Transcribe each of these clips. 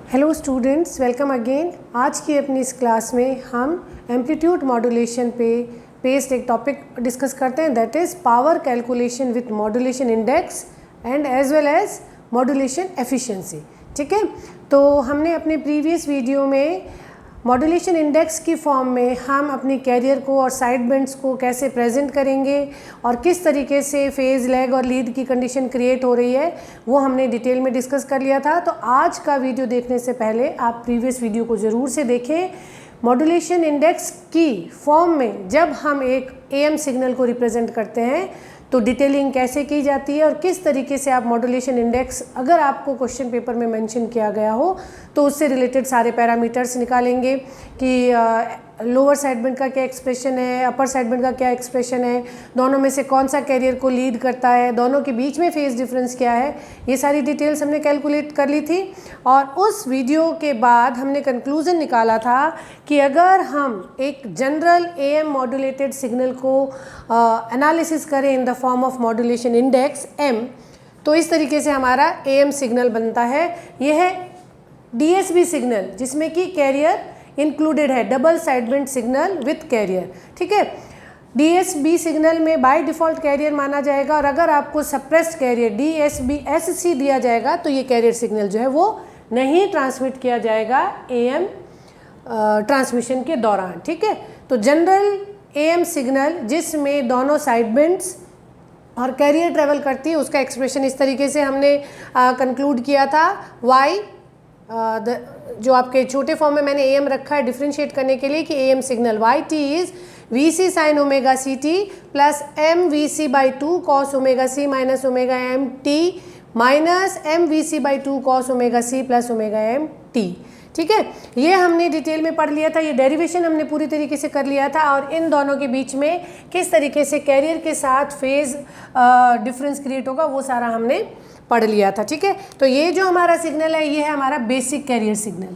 Hello students, welcome again. आज की अपनी इस क्लास में हम एम्पलीट्यूड मॉड्यूलेशन पे बेस्ड एक टॉपिक डिस्कस करते हैं, that is power calculation with modulation index and as well as modulation efficiency. ठीक है, तो हमने अपने प्रीवियस वीडियो में मॉड्यूलेशन इंडेक्स की फॉर्म में हम अपनी कैरियर को और साइड बेंड्स को कैसे प्रेजेंट करेंगे और किस तरीके से फेज़, लैग और लीड की कंडीशन क्रिएट हो रही है वो हमने डिटेल में डिस्कस कर लिया था। तो आज का वीडियो देखने से पहले आप प्रीवियस वीडियो को ज़रूर से देखें। मॉड्यूलेशन इंडेक्स की फॉर्म में जब हम एक एएम सिग्नल को रिप्रेजेंट करते हैं तो डिटेलिंग कैसे की जाती है और किस तरीके से आप मॉड्यूलेशन इंडेक्स, अगर आपको क्वेश्चन पेपर में मेंशन किया गया हो तो उससे रिलेटेड सारे पैरामीटर्स निकालेंगे कि लोअर साइड बेंड का क्या एक्सप्रेशन है, अपर साइड बेंड का क्या एक्सप्रेशन है, दोनों में से कौन सा कैरियर को लीड करता है, दोनों के बीच में फेज डिफरेंस क्या है, ये सारी डिटेल्स हमने कैलकुलेट कर ली थी। और उस वीडियो के बाद हमने कंक्लूज़न निकाला था कि अगर हम एक जनरल एएम मॉड्यूलेटेड सिग्नल को एनालिसिस करें in the form of modulation index M, तो इस तरीके से हमारा एएम सिग्नल बनता है। यह है डीएसबी सिग्नल जिसमें कि कैरियर इंक्लूडेड है, double side band signal with carrier. ठीक है, डीएसबी सिग्नल में बाय डिफ़ॉल्ट कैरियर माना जाएगा और अगर आपको सप्रेस्ड कैरियर DSB-SC दिया जाएगा तो ये कैरियर सिग्नल जो है वो नहीं ट्रांसमिट किया जाएगा एएम ट्रांसमिशन के दौरान। ठीक है, तो जनरल एएम सिग्नल जिसमें दोनों साइड बेंड्स और कैरियर ट्रेवल करती है उसका एक्सप्रेशन इस तरीके से हमने कंक्लूड किया था। वाई जो आपके छोटे फॉर्म में मैंने एएम रखा है डिफ्रेंशिएट करने के लिए कि AM signal Y T is VC sin omega C T plus MVC/2 cos omega C minus omega M T minus MVC/2 cos omega C plus omega M T. ठीक है, ये हमने डिटेल में पढ़ लिया था, ये डेरिवेशन हमने पूरी तरीके से कर लिया था और इन दोनों के बीच में किस तरीके से कैरियर के साथ फेज डिफरेंस क्रिएट होगा वो सारा हमने पढ़ लिया था। ठीक है, तो ये जो हमारा सिग्नल है ये है हमारा बेसिक कैरियर सिग्नल।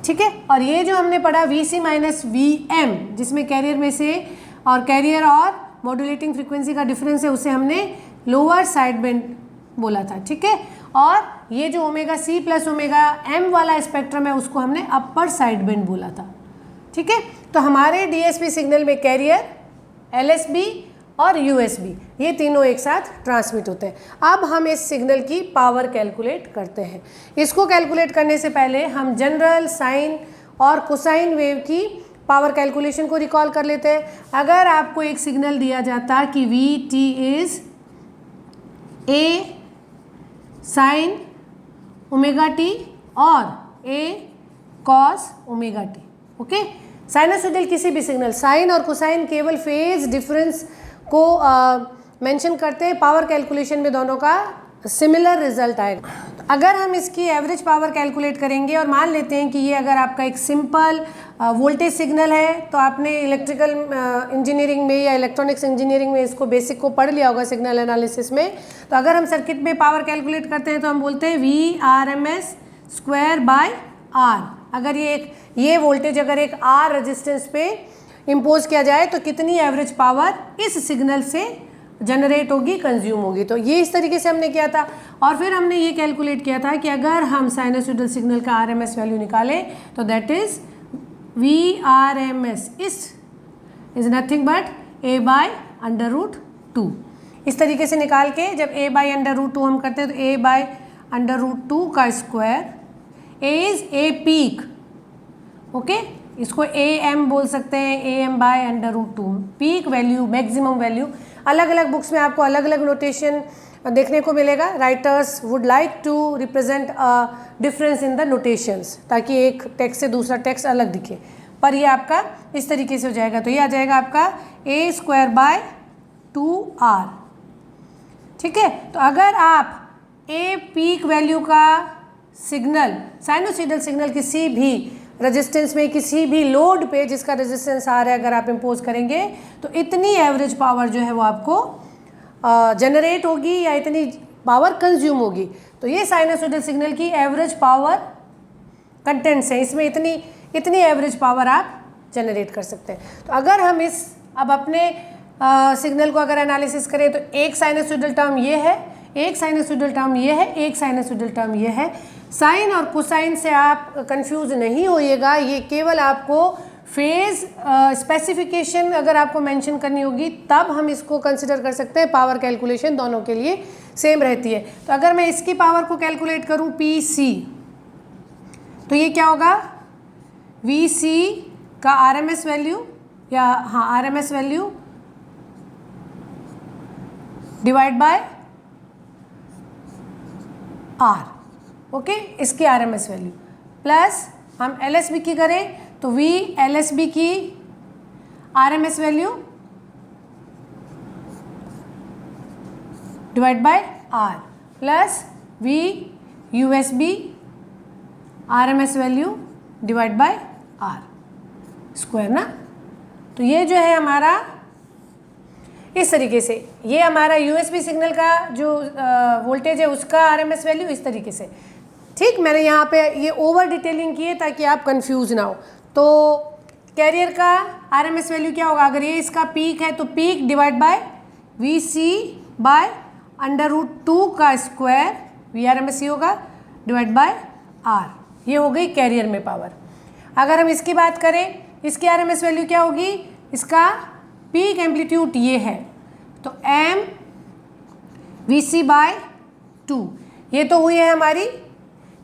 ठीक है, और ये जो हमने पढ़ा VC माइनस VM जिसमें कैरियर में से और कैरियर और मॉड्यूलेटिंग फ्रीक्वेंसी का डिफरेंस है उसे हमने लोअर साइड बेंड बोला था। ठीक है, और ये जो omega C plus omega M वाला स्पेक्ट्रम है उसको हमने अपर साइड बेंड बोला था। ठीक है, तो हमारे डीएसपी सिग्नल में कैरियर, LSB और USB ये तीनों एक साथ ट्रांसमिट होते हैं। अब हम इस सिग्नल की पावर कैलकुलेट करते हैं। इसको कैलकुलेट करने से पहले हम जनरल साइन और कोसाइन वेव की पावर कैलकुलेशन को रिकॉल कर लेते हैं। अगर आपको एक सिग्नल दिया जाता कि VT is A sine omega T और A cos omega T, okay, sinusoidal किसी भी सिग्नल, साइन और कोसाइन केवल फेज डिफरेंस को मेंशन करते हैं, पावर कैलकुलेशन में दोनों का सिमिलर रिजल्ट आएगा। तो अगर हम इसकी एवरेज पावर कैलकुलेट करेंगे और मान लेते हैं कि ये अगर आपका एक सिंपल वोल्टेज सिग्नल है तो आपने इलेक्ट्रिकल इंजीनियरिंग में या इलेक्ट्रॉनिक्स इंजीनियरिंग में इसको बेसिक को पढ़ लिया होगा सिग्नल एनालिसिस में। तो अगर हम सर्किट में पावर कैलकुलेट करते हैं तो हम बोलते हैं V/RMS/R। अगर ये वोल्टेज अगर एक R रेजिस्टेंस पे इम्पोज किया जाए तो कितनी एवरेज पावर इस सिग्नल से जनरेट होगी, कंज्यूम होगी। तो ये इस तरीके से हमने किया था और फिर हमने ये कैलकुलेट किया था कि अगर हम साइनसोइडल सिग्नल का RMS वैल्यू निकालें तो that is VRMS is nothing but A/√2। इस तरीके से निकाल के जब A/√2 हम करते हैं तो A/√2 का square, A is A peak, okay, इसको AM बोल सकते हैं, AM/√2 peak value, maximum value. अलग अलग बुक्स में आपको अलग अलग नोटेशन देखने को मिलेगा। Writers would like to represent difference in the notations ताकि एक टेक्स्ट से दूसरा टेक्स्ट अलग दिखे, पर ये आपका इस तरीके से हो जाएगा। तो ये आ जाएगा आपका A²/2R। ठीक है, तो अगर आप A पीक वैल्यू का सिग्नल, साइनोसॉइडल सिग्नल किसी भी रेजिस्टेंस में, किसी भी लोड पे जिसका रेजिस्टेंस आ रहा है अगर आप इम्पोज करेंगे तो इतनी एवरेज पावर जो है वो आपको जनरेट होगी या इतनी पावर कंज्यूम होगी। तो ये साइनसोइडल सिग्नल की एवरेज पावर कंटेंट्स हैं, इसमें इतनी एवरेज पावर आप जनरेट कर सकते हैं। तो अगर हम अब अपने सिग्नल को अगर एनालिसिस करें तो एक साइनसोइडल टर्म ये है, एक साइनसोइडल टर्म ये है, एक साइनसोइडल टर्म ये है। साइन और कोसाइन से आप कंफ्यूज नहीं होइएगा, ये केवल आपको फेज स्पेसिफिकेशन अगर आपको मेंशन करनी होगी तब हम इसको कंसिडर कर सकते हैं। पावर कैलकुलेशन दोनों के लिए सेम रहती है। तो अगर मैं इसकी पावर को कैलकुलेट करूं PC, तो ये क्या होगा, VC का RMS वैल्यू या हाँ RMS value divide by R, okay, इसकी RMS वैल्यू प्लस हम LSB की करें तो V LSB की RMS value divide by R plus V USB RMS value divide by R square ना। तो ये जो है हमारा इस तरीके से, ये हमारा USB सिग्नल का जो वोल्टेज है उसका RMS वैल्यू इस तरीके से। ठीक, मैंने यहाँ पे ये ओवर डिटेलिंग की है ताकि आप कंफ्यूज ना हो। तो कैरियर का RMS वैल्यू क्या होगा, अगर ये इसका पीक है तो peak divide by VC by √2 का स्क्वायर VRMS ही होगा डिवाइड बाय R। ये हो गई कैरियर में पावर। अगर हम इसकी बात करें, इसकी RMS वैल्यू क्या होगी, इसका पीक एम्पलीट्यूड ये है तो M VC बाय 2, ये तो हुई है हमारी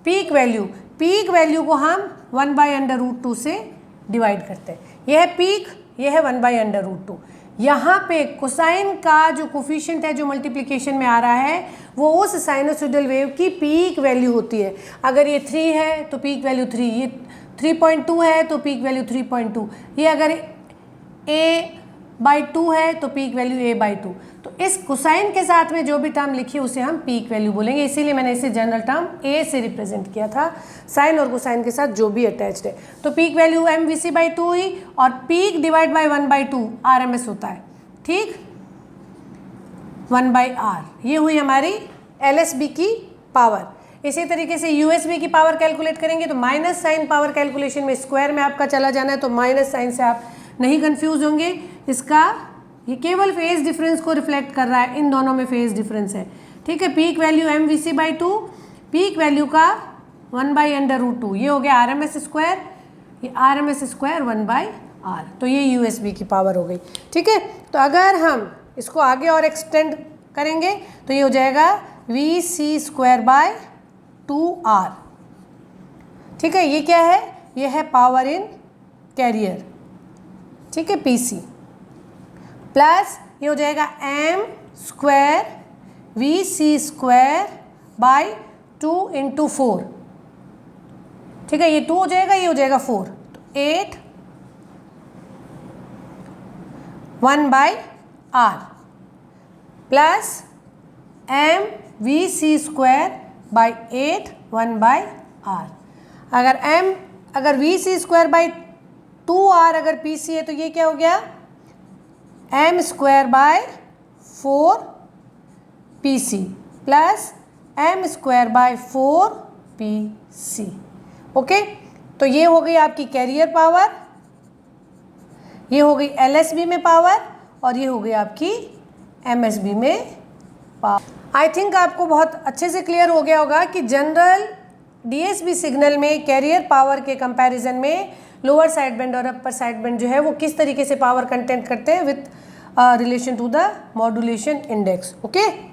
पीक वैल्यू। पीक वैल्यू को हम 1/√2 से डिवाइड करते हैं। यह है पीक, यह है 1/√2। यहाँ पे कोसाइन का जो कोफिशिएंट है जो मल्टीप्लिकेशन में आ रहा है वो उस साइनोसॉइडल वेव की पीक वैल्यू होती है। अगर ये 3 है तो पीक वैल्यू 3, ये 3.2 है तो पीक वैल्यू 3.2, ये अगर A/2 है तो पीक वैल्यू A/2। तो इस कोसाइन के साथ में जो भी टर्म लिखी है उसे हम पीक वैल्यू बोलेंगे, इसीलिए मैंने इसे जनरल टर्म A से रिप्रेजेंट किया था, साइन और कोसाइन के साथ जो भी अटैच्ड है। तो पीक वैल्यू MVC/2 हुई और पीक डिवाइड बाय 1/2 RMS होता है, ठीक, 1/R। ये हुई हमारी LSB की पावर। इसी तरीके से USB की पावर कैलकुलेट करेंगे तो माइनस साइन पावर कैलकुलेशन में स्क्वायर में आपका चला जाना है, तो माइनस साइन से आप नहीं कंफ्यूज होंगे। इसका ये केवल फेज डिफरेंस को रिफ्लेक्ट कर रहा है, इन दोनों में फेज डिफरेंस है, ठीक है। Peak value MVC/2, peak value का 1/√2, ये हो गया RMS स्क्वायर, ये RMS स्क्वायर 1/R। तो ये USB की पावर हो गई, ठीक है। तो अगर हम इसको आगे और एक्सटेंड करेंगे तो ये हो जाएगा VC²/2R, ठीक है। ये क्या है, ये है पावर इन कैरियर, ठीक है, PC प्लस ये हो जाएगा M² VC²/2 × 4, ठीक है। ये 2 हो जाएगा, ये हो जाएगा 4, तो 8 1/R प्लस MVC²/8 1/R। अगर VC²/2R अगर PC है तो ये क्या हो गया, M²/4 PC plus M²/4 PC, okay. तो ये हो गई आपकी कैरियर पावर, ये हो गई LSB में पावर और ये हो गई आपकी MSB में पावर। आई थिंक आपको बहुत अच्छे से क्लियर हो गया होगा कि जनरल DSB सिग्नल में कैरियर पावर के कंपैरिजन में लोअर साइड बैंड और अपर साइड बैंड जो है वो किस तरीके से पावर कंटेंट करते हैं with relation to the modulation index, okay.